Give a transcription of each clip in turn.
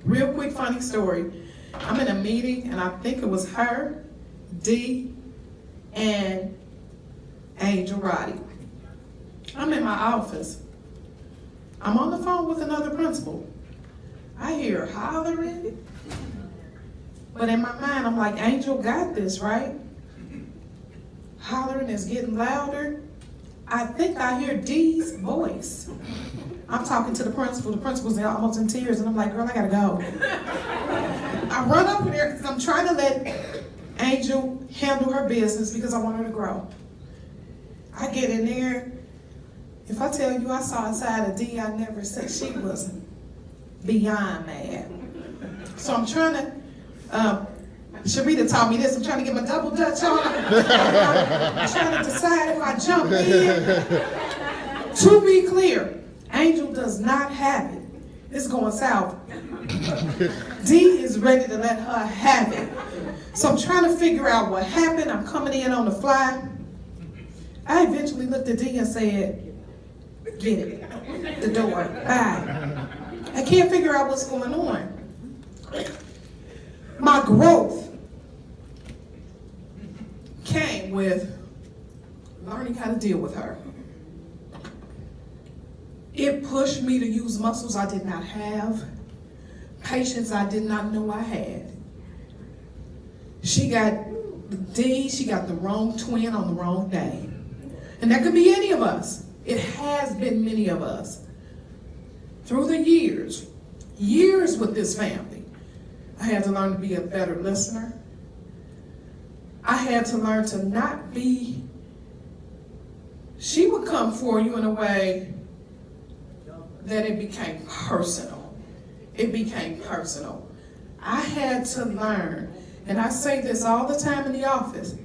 Real quick funny story. I'm in a meeting and I think it was her, Dee, and Angel Roddy. I'm in my office. I'm on the phone with another principal. I hear hollering. But in my mind, I'm like, Angel got this, right? Hollering is getting louder. I think I hear Dee's voice. I'm talking to the principal. The principal's almost in tears, and I'm like, girl, I gotta go. I run over there because I'm trying to let Angel handle her business because I want her to grow. I get in there. If I tell you I saw inside of Dee, I never said she was beyond mad. So I'm trying to, Sharita taught me this, I'm trying to get my double dutch on. I'm trying to decide if I jump in. To be clear, Angel does not have it. It's going south. Dee is ready to let her have it. So I'm trying to figure out what happened. I'm coming in on the fly. I eventually looked at Dee and said, get it, the door, bye. I can't figure out what's going on. My growth came with learning how to deal with her. It pushed me to use muscles I did not have, patience I did not know I had. She got the wrong twin on the wrong day. And that could be any of us. It has been many of us. Through the years with this family, I had to learn to be a better listener. I had to learn to not be, she would come for you in a way that it became personal. It became personal. I had to learn, and I say this all the time in the office,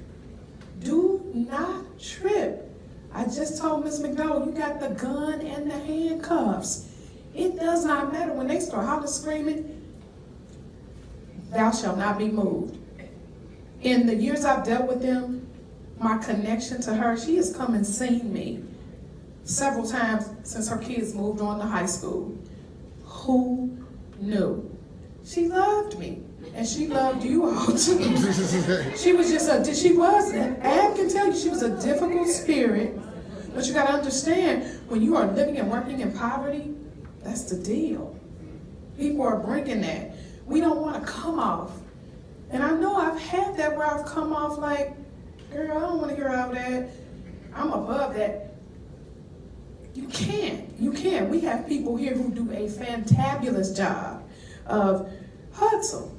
do not trip. I just told Ms. McDowell, you got the gun and the handcuffs. It does not matter. When they start hollering, screaming, thou shalt not be moved. In the years I've dealt with them, my connection to her, she has come and seen me several times since her kids moved on to high school. Who knew? She loved me, and she loved you all too. She was and Ab can tell you, she was a difficult spirit, but you gotta understand, when you are living and working in poverty, that's the deal. People are bringing that. We don't wanna come off. And I know I've had that where I've come off like, girl, I don't wanna hear all that. I'm above that. You can't. We have people here who do a fantabulous job of hustle.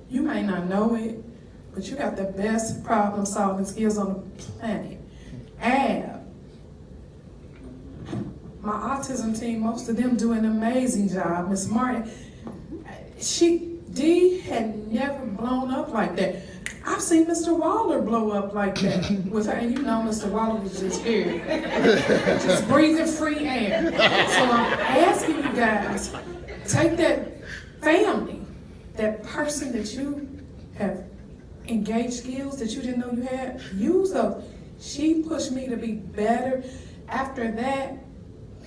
You may not know it, but you got the best problem-solving skills on the planet. Ab. My autism team, most of them do an amazing job. Miss Martin, Dee had never blown up like that. I've seen Mr. Waller blow up like that with her, and you know Mr. Waller was just here, just breathing free air. So I'm asking you guys, take that family, that person that you have engaged skills that you didn't know you had, use those. She pushed me to be better. After that,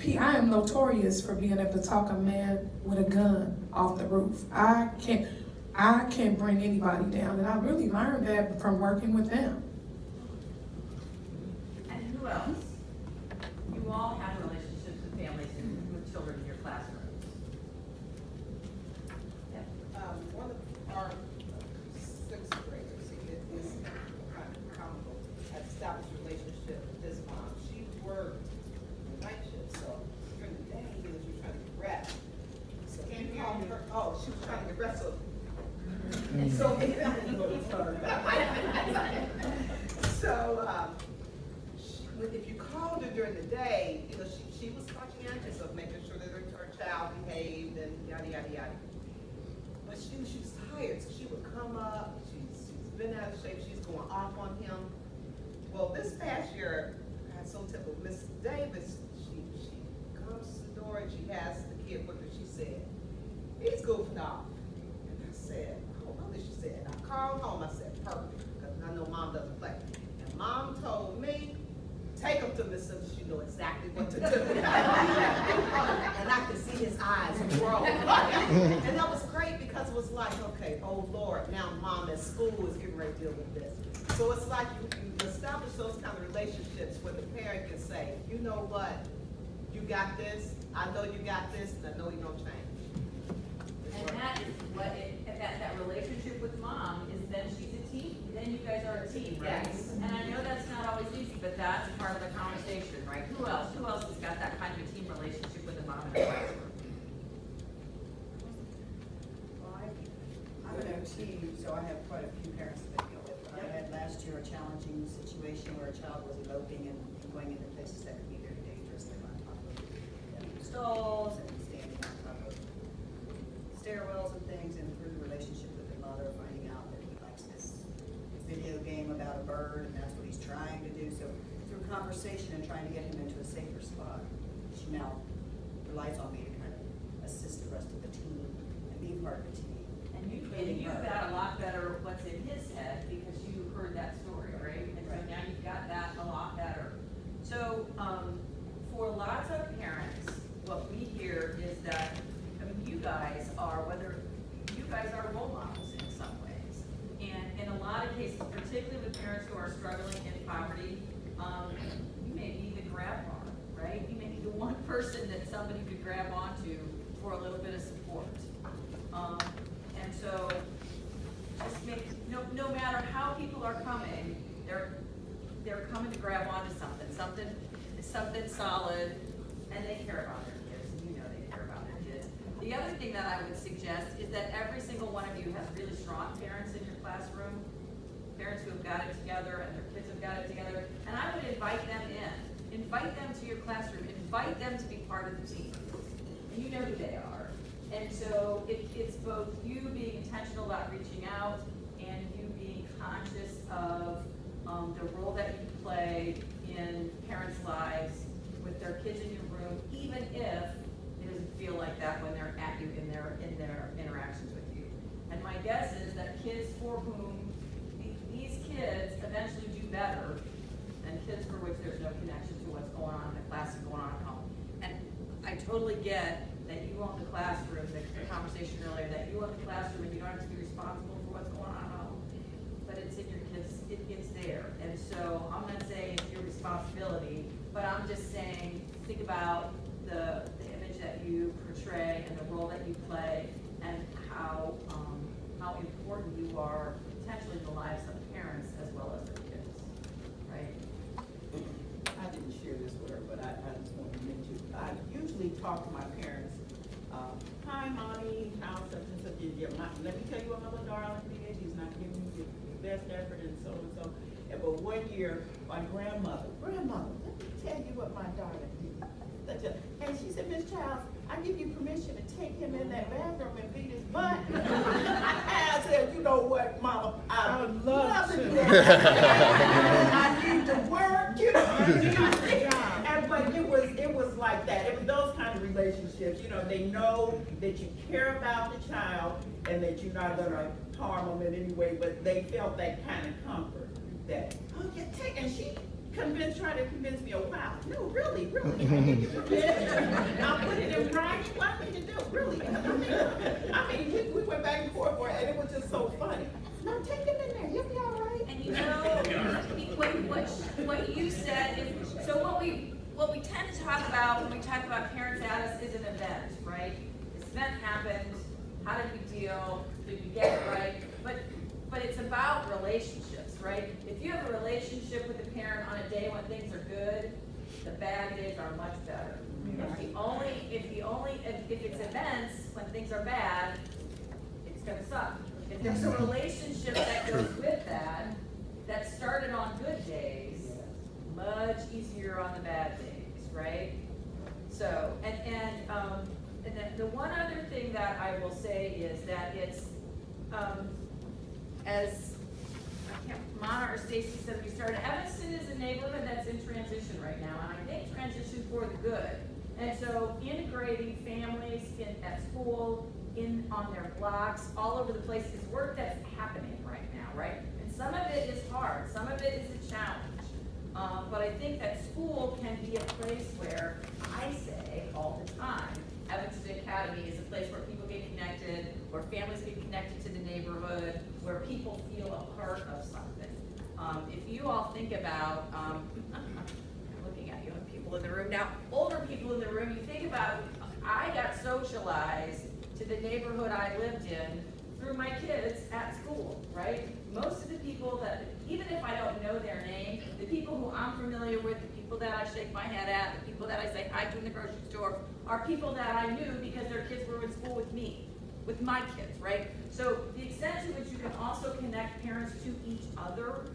I am notorious for being able to talk a man with a gun off the roof. I can't bring anybody down, and I really learned that from working with them. And who else? You all have relationships with families and with children in your classrooms. One of our sixth graders is kind of comical, has established a relationship with this mom. She worked the night shift, so during the day, she was trying to get rest. So he called her, she was trying to get rest, so if you called her during the day, she was conscientious of making sure that her child behaved and yada, yada, yada. But she was tired, so she would come up, she's been out of shape, she's going off on him. Well, this past year, I had so typical, Miss Davis, she comes to the door and she has the kid with her, she said, he's goofing off. And I said, she said, I called home, I said, perfect, because I know mom doesn't play. And mom told me, take him to Miss Simpson, she know exactly what to do. And I could see his eyes grow. And that was great because it was like, okay, oh Lord, now mom at school is getting ready to deal with this. So it's like you establish those kind of relationships where the parent can say, you know what, you got this, I know you got this, and I know you're gonna change. And that is what that relationship with mom is, then she's a team, then you guys are a team, right? Yes. And I know that's not always easy, but that's part of the conversation, right? Who else has got that kind of a team relationship with a mom in a classroom? Well, I'm an OT, so I have quite a few parents that I deal with. I had last year a challenging situation where a child was eloping and going into places that could be very dangerous, like on top of stalls and standing on top of stairwells and things, and through the relationship with the mother, finding out that he likes this video game about a bird, and that's what he's trying to do. So through conversation and trying to get him into a safer spot, she now relies on me to kind of assist the rest of the team and be part of the team. And you've got a lot better what's in his head because you heard that story, right? And so now you've got that a lot better. So, for lots of parents, what we hear is that, I mean, you guys are role models in some ways. And in a lot of cases, particularly with parents who are struggling in poverty, you may be the grab arm, right? You may be the one person that somebody could grab onto for a little bit of support. And so, just make, no matter how people are coming, they're coming to grab onto something solid, and they care about their kids, and you know they care about their kids. The other thing that I would suggest is that every single one of you has really strong parents in your classroom, parents who have got it together and their kids have got it together, and I would invite them in. Invite them to your classroom, invite them to be part of the team. And you know who they are. And so it's both you being intentional about reaching out and you being conscious of the role that you play in parents' lives with their kids in your room, even if it doesn't feel like that when they're at you in their interactions with you. And my guess is that kids for whom these kids eventually do better than kids for which there's no connection to what's going on in the class and going on at home. And I totally get that you own the classroom, the conversation earlier, that you own the classroom and you don't have to be responsible for what's going on at home. But it's in your kids, it's there. And so I'm not saying it's your responsibility, but I'm just saying, think about the image that you portray and the role that you play and how important you are potentially in the lives of parents as well as their kids, right? I didn't share this with her, but I just want to mention, I usually talk to my parents, hi mommy, how's such and such, let me tell you what my little darling did, he's not giving you the best effort and so and so. But one year, my grandmother, let me tell you what my darling did. And she said, Miss Childs, I give you permission to take him in that bathroom and beat his butt. And I said, you know what, mama, I would love to do that. I need to work, you know. But it was like that. It was those kind of relationships. You know, they know that you care about the child and that you're not going to harm them in any way, but they felt that kind of comfort that, oh, yeah, and she tried to convince me, oh, wow, no, really, I give you permission. I'll put it in writing. What did you do? Really? I mean, we went back and forth for it, and it was just so funny. No, take him in there. You'll be all right. And you know, what you said is, so what we tend to talk about when we talk about parent status is an event, right? This event happened, how did we deal, did we get it right? But it's about relationships, right? If you have a relationship with a parent on a day when things are good, the bad days are much better. If it's events when things are bad, it's gonna suck. If there's a relationship that goes with that started on good days, much easier on the bad days, right? So, and then the one other thing that I will say is that it's, as Mona or Stacy said, we started, Evanston is a neighborhood that's in transition right now, and I think transition for the good. And so integrating families at school, on their blocks, all over the place is work that's happening right now, right? And some of it is hard, some of it is a challenge. But I think that school can be a place where I say all the time, Evanston academy is a place where people get connected, where families get connected to the neighborhood, where people feel a part of something. If you all think about, I'm looking at young people in the room now, older people in the room, you think about, I got socialized to the neighborhood I lived in through my kids at school, right? Most of the people that, even if I don't know their name, the people who I'm familiar with, the people that I shake my head at, the people that I say hi to in the grocery store, are people that I knew because their kids were in school with me, with my kids, right? So the extent to which you can also connect parents to each other,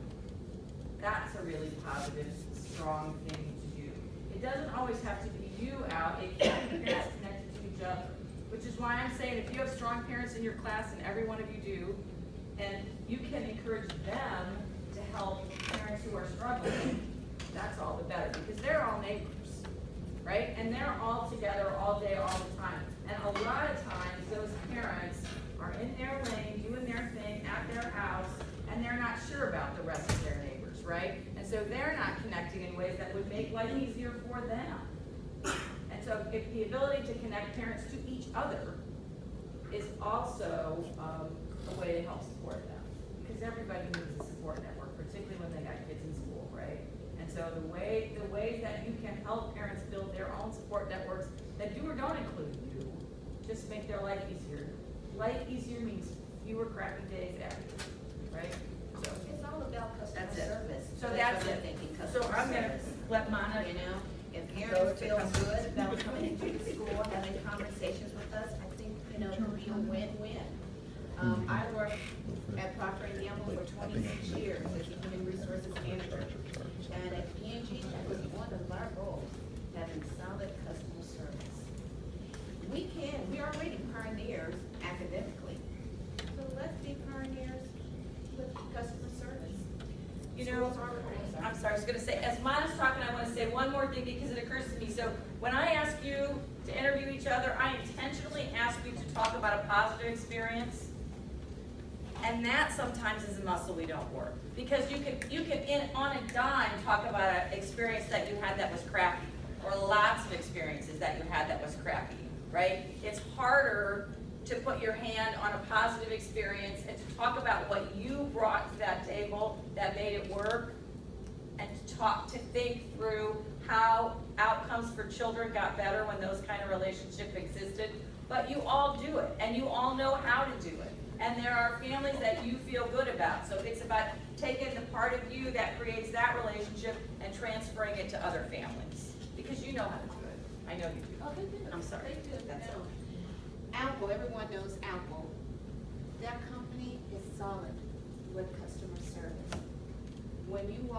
that's a really positive, strong thing to do. It doesn't always have to be you out, it can be parents connected to each other. Which is why I'm saying if you have strong parents in your class, and every one of you do, and you can encourage them to help parents who are struggling, that's all the better, because they're all neighbors, right? And they're all together all day, all the time. And a lot of times, those parents are in their lane, doing their thing at their house, and they're not sure about the rest of their neighbors, right? And so they're not connecting in ways that would make life easier for them. And so if the ability to connect parents to each other is also a way to help support them. Because everybody needs a support network, particularly when they got kids in school, right? And so the ways that you can help parents build their own support networks that do or don't include you, just make their life easier. Life easier means fewer crappy days after, right? So It's all about customer that's it. service. So that's what I'm it. thinking, So customer I'm gonna service. let Mana, You know, if Go parents to feel customer good about coming into the school, having conversations with us, I think, you know, it would be a win-win. I worked at Procter & Gamble for 26 years as a human resources manager. And at P&G, that was one of our goals, having solid customer service. We're already pioneers academically, so let's be pioneers with customer service. you know, Schools are pioneers. I'm sorry, I was gonna say, as Mana's talking, I wanna say one more thing because it occurs to me. So when I ask you to interview each other, I intentionally ask you to talk about a positive experience. And that sometimes is a muscle we don't work. Because you can on a dime talk about an experience that you had that was crappy, or lots of experiences that you had that was crappy, right? It's harder to put your hand on a positive experience and to talk about what you brought to that table that made it work, and to think through how outcomes for children got better when those kind of relationships existed. But you all do it, and you all know how to do it. And there are families that you feel good about. So it's about taking the part of you that creates that relationship and transferring it to other families. Because you know how to do it. I know you do. Oh, they do. I'm sorry. They do. That's all. Apple, everyone knows Apple. That company is solid with customer service. When you walk